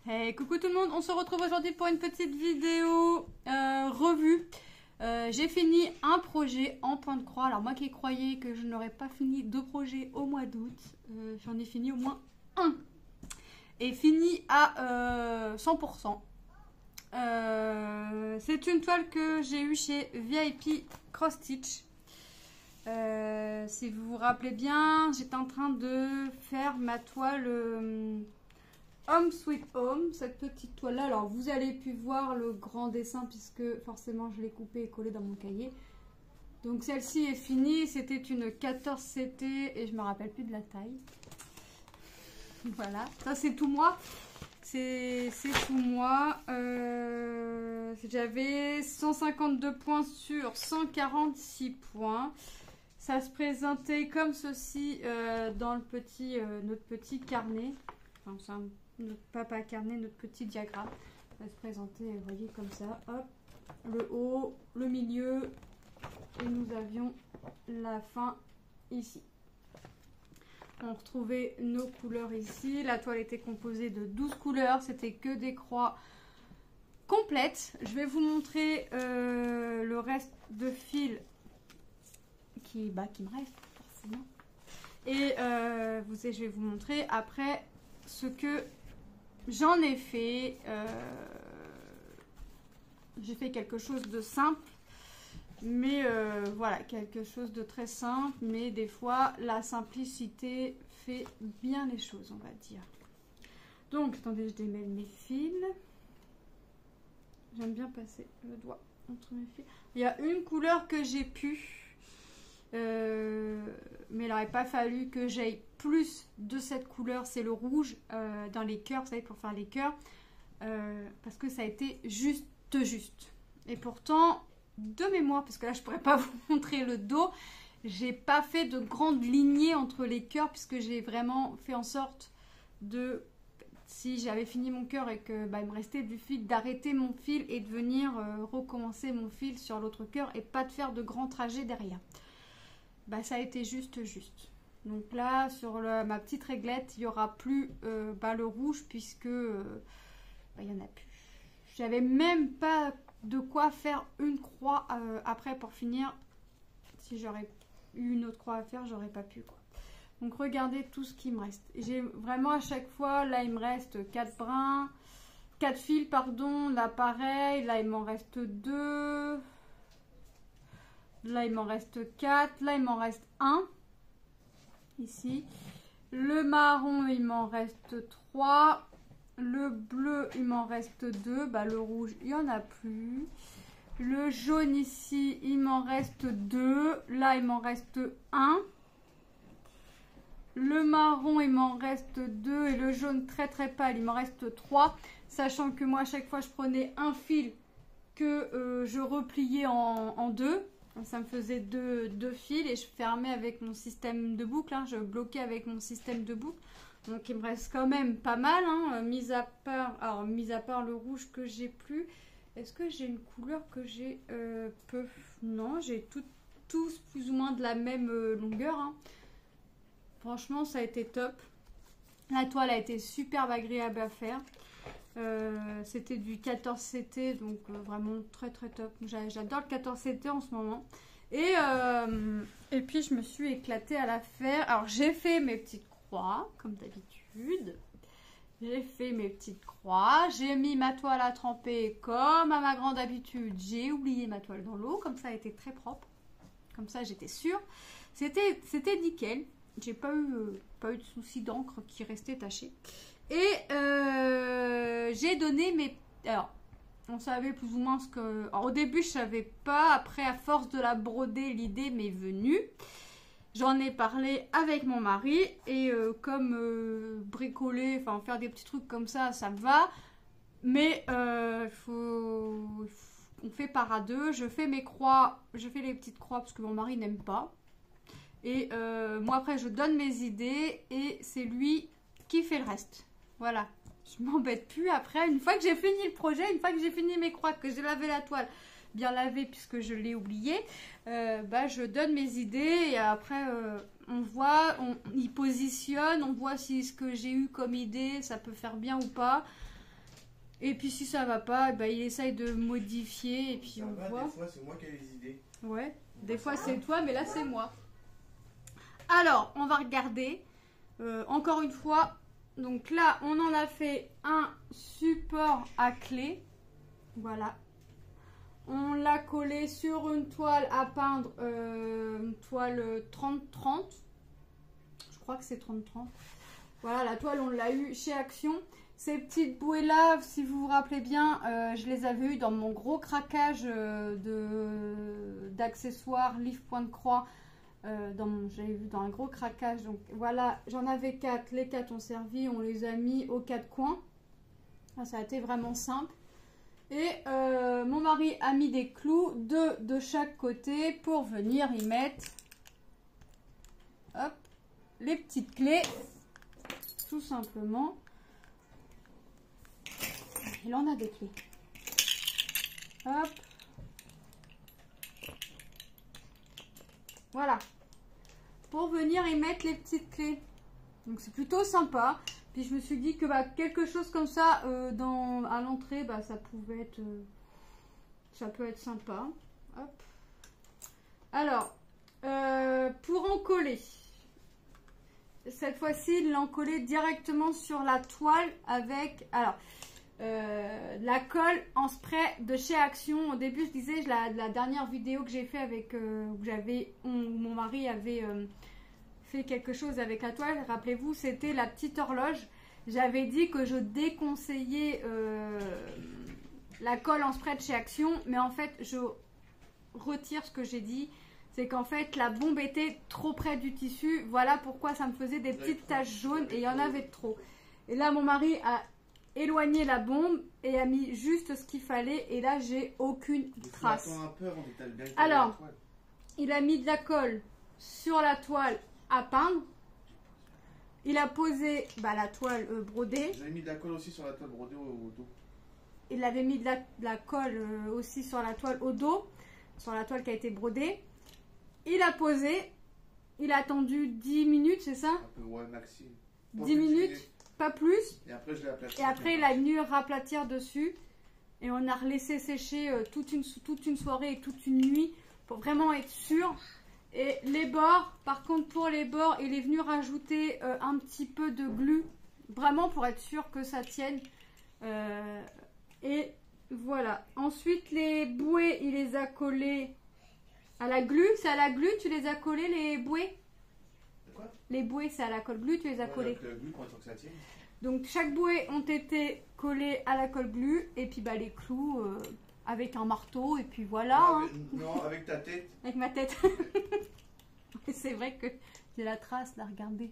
Hey, coucou tout le monde, on se retrouve aujourd'hui pour une petite vidéo revue. J'ai fini un projet en point de croix. Alors moi qui croyais que je n'aurais pas fini 2 projets au mois d'août, j'en ai fini au moins un. Et fini à 100%. C'est une toile que j'ai eue chez VIP Cross Stitch. Si vous vous rappelez bien, j'étais en train de faire ma toile Home Sweet Home, cette petite toile là. Alors vous allez pu voir le grand dessin puisque forcément je l'ai coupé et collé dans mon cahier. Donc celle-ci est finie, c'était une 14 CT et je me rappelle plus de la taille. Voilà, ça c'est tout moi. C'est tout moi. J'avais 152 points sur 146 points. Ça se présentait comme ceci dans le petit, notre petit carnet. Enfin, notre papa carnet, notre petit diagramme. Ça se présentait, vous voyez, comme ça. Hop, le haut, le milieu. Et nous avions la fin ici. On retrouvait nos couleurs ici. La toile était composée de 12 couleurs. C'était que des croix complètes. Je vais vous montrer le reste de fil qui me reste forcément. Et je vais vous montrer après ce que j'en ai fait. J'ai fait quelque chose de simple. Mais voilà, quelque chose de très simple, mais des fois la simplicité fait bien les choses, on va dire. Donc, attendez, je démêle mes fils. J'aime bien passer le doigt entre mes fils. Il y a une couleur que j'ai pu, mais il n'aurait pas fallu que j'aille plus de cette couleur, c'est le rouge dans les cœurs, vous savez, pour faire les cœurs, parce que ça a été juste. Et pourtant, de mémoire, parce que là je pourrais pas vous montrer le dos, j'ai pas fait de grandes lignées entre les cœurs puisque j'ai vraiment fait en sorte de, si j'avais fini mon cœur et que il me restait du fil, d'arrêter mon fil et de venir recommencer mon fil sur l'autre cœur et pas de faire de grands trajets derrière. Ça a été juste. Donc là sur ma petite réglette il y aura plus le rouge puisque il y en a plus. J'avais même pas de quoi faire une croix après pour finir. Si j'aurais eu une autre croix à faire, j'aurais pas pu quoi. Donc regardez tout ce qui me reste. J'ai vraiment à chaque fois, là il me reste 4 brins, 4 fils pardon, là pareil, là il m'en reste 2. Là il m'en reste 4, là il m'en reste 1 ici. Le marron il m'en reste 3. Le bleu, il m'en reste 2. Le rouge, il n'y en a plus. Le jaune ici, il m'en reste 2. Là, il m'en reste 1. Le marron, il m'en reste 2. Et le jaune très pâle, il m'en reste 3. Sachant que moi, à chaque fois, je prenais un fil que je repliais en 2. Ça me faisait deux fils et je fermais avec mon système de boucle. Je bloquais avec mon système de boucle. Donc il me reste quand même pas mal, mis à part le rouge que j'ai plus. Est-ce que j'ai une couleur que j'ai peu? Non, j'ai tous plus ou moins de la même longueur. Franchement, ça a été top. La toile a été superbe agréable à faire. C'était du 14 CT, donc vraiment très top. J'adore le 14 CT en ce moment. Et puis je me suis éclatée à la faire. Alors j'ai fait mes petites croix comme d'habitude. J'ai fait mes petites croix. J'ai mis ma toile à tremper comme à ma grande habitude. J'ai oublié ma toile dans l'eau. Comme ça, elle était très propre. Comme ça, j'étais sûre. C'était nickel. J'ai pas eu de souci d'encre qui restait tachée. Et j'ai donné mes... Alors, on savait plus ou moins ce que... Alors, au début, je savais pas. Après, à force de la broder, l'idée m'est venue. J'en ai parlé avec mon mari et comme bricoler, enfin faire des petits trucs comme ça me va. Mais on fait part à deux. Je fais mes croix, je fais les petites croix parce que mon mari n'aime pas. Et moi après je donne mes idées et c'est lui qui fait le reste. Voilà, je m'embête plus après. Une fois que j'ai fini le projet, une fois que j'ai fini mes croix, que j'ai lavé la toile, bien lavé puisque je l'ai oublié, je donne mes idées et après on voit, on y positionne, on voit si ce que j'ai eu comme idée ça peut faire bien ou pas. Et puis si ça va pas, bah, il essaye de modifier et puis Ça on va, voit. des fois c'est moi qui ai les idées. Ouais, des fois c'est toi, mais là c'est moi. Alors, on va regarder. Encore une fois, donc là, on en a fait un support à clé. Voilà. On l'a collé sur une toile à peindre, une toile 30-30. Je crois que c'est 30-30. Voilà, la toile, on l'a eu chez Action. Ces petites bouées-là, si vous vous rappelez bien, je les avais eues dans mon gros craquage d'accessoires, livre point de croix. J'avais vu dans un gros craquage. Donc voilà, j'en avais 4. Les 4 ont servi, on les a mis aux 4 coins. Ça a été vraiment simple. Et mon mari a mis des clous, 2 de chaque côté, pour venir y mettre hop, les petites clés, tout simplement. Il en a des clés. Hop. Voilà. Pour venir y mettre les petites clés. Donc c'est plutôt sympa. Puis je me suis dit que bah, quelque chose comme ça à l'entrée, bah, ça pouvait être, ça peut être sympa. Hop. Alors, pour encoller, cette fois-ci, il l'a encollé directement sur la toile avec, alors, la colle en spray de chez Action. Au début, je disais, la dernière vidéo que j'ai fait avec, où mon mari avait fait quelque chose avec la toile, rappelez-vous, c'était la petite horloge. J'avais dit que je déconseillais la colle en spray de chez Action, mais en fait, je retire ce que j'ai dit. C'est qu'en fait, la bombe était trop près du tissu. Voilà pourquoi ça me faisait des petites taches jaunes et il y en avait trop. Et là, mon mari a éloigné la bombe et a mis juste ce qu'il fallait. Et là, j'ai aucune trace. Alors, il a mis de la colle sur la toile à peindre. Il a posé la toile brodée. J'avais mis de la colle aussi sur la toile brodée au dos. Il avait mis de la colle aussi sur la toile au dos, sur la toile qui a été brodée. Il a posé, il a attendu 10 minutes, c'est ça? Un peu, ouais, maxi. 10 minutes, pas plus. Et après, je l'ai aplati. Et après, il a venu raplatir dessus. Et on a laissé sécher toute une soirée et toute une nuit pour vraiment être sûr. Et les bords, par contre, pour les bords, il est venu rajouter un petit peu de glu. Vraiment pour être sûr que ça tienne. Et voilà. Ensuite, les bouées, il les a collées à la glu. C'est à la glu, tu les as collées, les bouées? Quoi? Les bouées, c'est à la colle glu, tu les as collées. Avec la glu, pour être sûr que ça tienne. Donc, chaque bouée ont été collées à la colle glu. Et puis, bah, les clous avec un marteau. Et puis voilà. Non, hein. Non, avec ta tête. Avec ma tête. C'est vrai que j'ai la trace, là, regardez.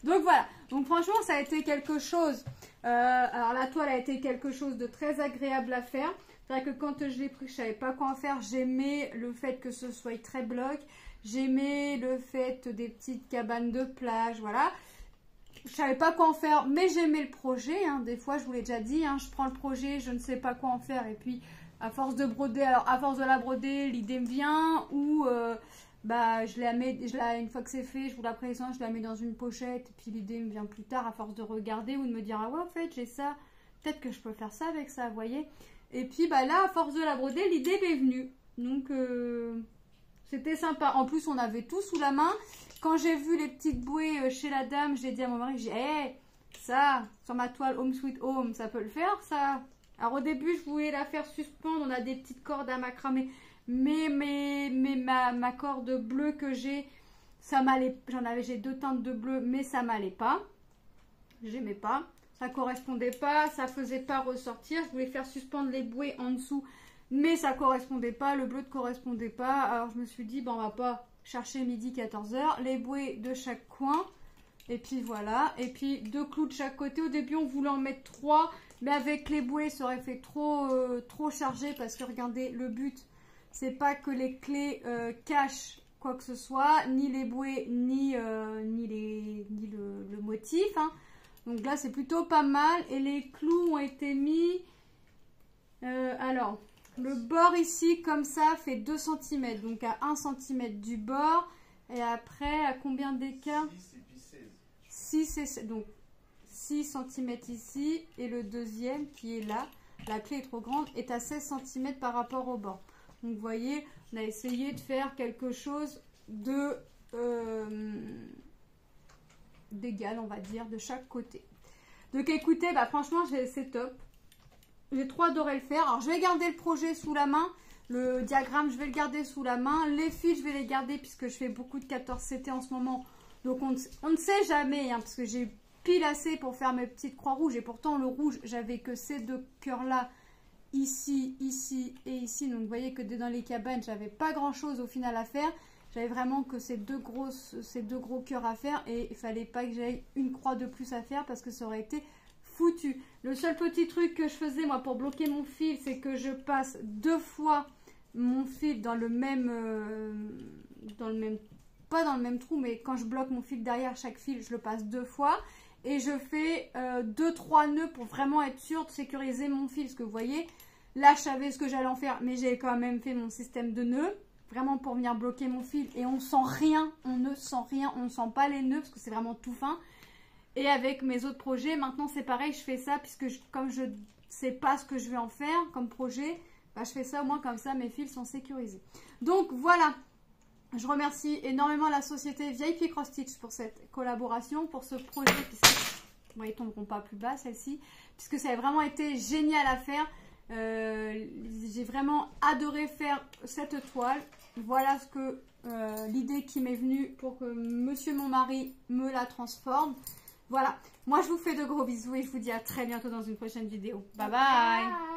Donc voilà, donc franchement ça a été quelque chose, alors la toile a été quelque chose de très agréable à faire. C'est vrai que quand je l'ai pris, je savais pas quoi en faire. J'aimais le fait que ce soit très bloc, j'aimais le fait des petites cabanes de plage, voilà. Je savais pas quoi en faire, mais j'aimais le projet, hein. Des fois je vous l'ai déjà dit, hein, je prends le projet, je ne sais pas quoi en faire et puis à force de broder, alors à force de la broder, l'idée me vient ou... une fois que c'est fait, je vous la présente, je la mets dans une pochette, et puis l'idée me vient plus tard à force de regarder ou de me dire ah ouais en fait j'ai ça, peut-être que je peux faire ça avec ça, vous voyez. Et puis là à force de la broder, l'idée m'est venue. Donc c'était sympa. En plus on avait tout sous la main. Quand j'ai vu les petites bouées chez la dame, j'ai dit à mon mari, j'ai dit hey, ça sur ma toile Home Sweet Home, ça peut le faire ça. Alors au début je voulais la faire suspendre, on a des petites cordes à macramer. Mais ma corde bleue que j'ai, ça m'allait, j'ai 2 teintes de bleu, mais ça m'allait pas. J'aimais pas. Ça correspondait pas, ça faisait pas ressortir. Je voulais faire suspendre les bouées en dessous, mais ça correspondait pas. Le bleu ne correspondait pas. Alors je me suis dit, on va pas chercher midi 14h. Les bouées de chaque coin. Et puis voilà. Et puis 2 clous de chaque côté. Au début, on voulait en mettre 3. Mais avec les bouées, ça aurait fait trop chargé. Parce que regardez, le but... c'est pas que les clés cachent quoi que ce soit, ni les bouées, ni le motif. Hein. Donc là, c'est plutôt pas mal. Et les clous ont été mis... alors, le bord ici, comme ça, fait 2 cm. Donc à 1 cm du bord. Et après, à combien d'écart? 6 et puis 16. 6 et 16. Donc 6 cm ici et le deuxième qui est là, la clé est trop grande, est à 16 cm par rapport au bord. Donc vous voyez, on a essayé de faire quelque chose de d'égal, on va dire, de chaque côté. Donc écoutez, bah franchement c'est top. J'ai trop adoré le faire. Alors je vais garder le projet sous la main. Le diagramme, je vais le garder sous la main. Les fils, je vais les garder puisque je fais beaucoup de 14 CT en ce moment. Donc on ne sait jamais, hein, parce que j'ai pile assez pour faire mes petites croix rouges. Et pourtant le rouge, j'avais que ces deux cœurs-là, ici, ici et ici. Donc vous voyez que dans les cabanes, j'avais pas grand-chose au final à faire. J'avais vraiment que ces deux gros cœurs à faire. Et il fallait pas que j'aille une croix de plus à faire parce que ça aurait été foutu. Le seul petit truc que je faisais moi pour bloquer mon fil, c'est que je passe 2 fois mon fil dans le même, pas dans le même trou, mais quand je bloque mon fil derrière chaque fil, je le passe 2 fois et je fais 2-3 nœuds pour vraiment être sûr de sécuriser mon fil. Parce que vous voyez, là je savais ce que j'allais en faire, mais j'ai quand même fait mon système de nœuds vraiment pour venir bloquer mon fil et on sent rien, on ne sent rien, on ne sent pas les nœuds parce que c'est vraiment tout fin. Et avec mes autres projets, maintenant c'est pareil, je fais ça puisque comme je sais pas ce que je vais en faire comme projet, bah, je fais ça au moins comme ça mes fils sont sécurisés. Donc voilà, je remercie énormément la société VIP Cross Stitch pour cette collaboration, pour ce projet, puisque vous voyez, tomberont pas plus bas celle-ci, puisque ça a vraiment été génial à faire. J'ai vraiment adoré faire cette toile. Voilà ce que l'idée qui m'est venue pour que monsieur mon mari me la transforme. Voilà, moi je vous fais de gros bisous et je vous dis à très bientôt dans une prochaine vidéo. Bye bye.